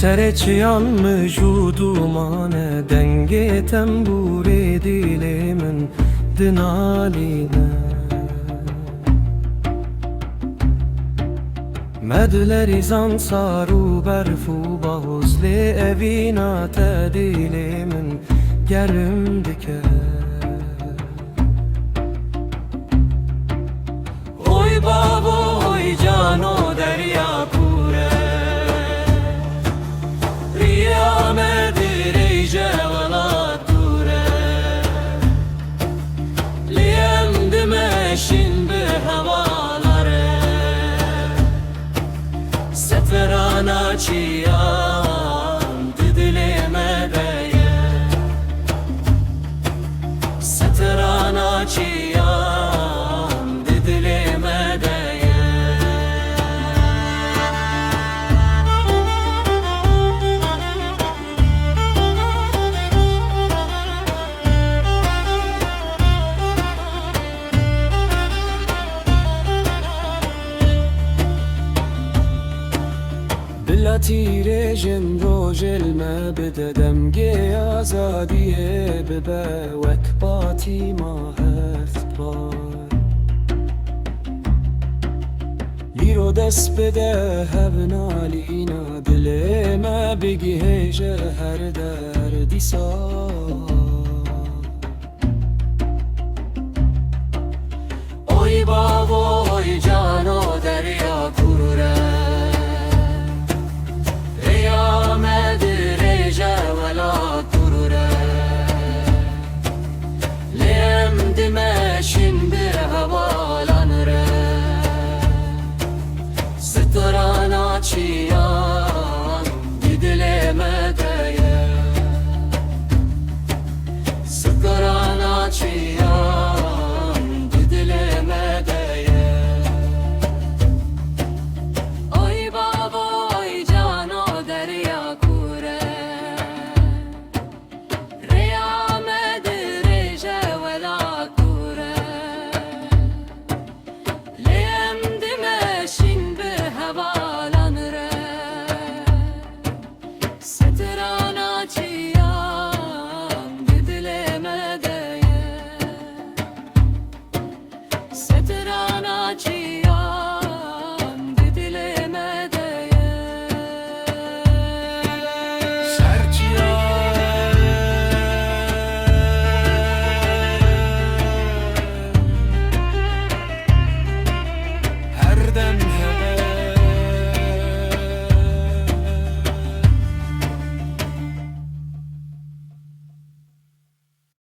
سرچیان مجودومانه دنگ تنبور دیل من دنالینه مدلری زانسار و برف و باوزل اوینا تدیل من گرم دکه oy babo oy cano derya pure riya medire jevala ture liyem demeşin be havalare seferana çiyan didileme beye seferana çiyan didileme beye بلا تیره جن رو جلمه بددم گی آزادیه ببه وکباتی ما هفت بار لیرو دست بده هبنالینا دل ما بگی هجه هر دردی سار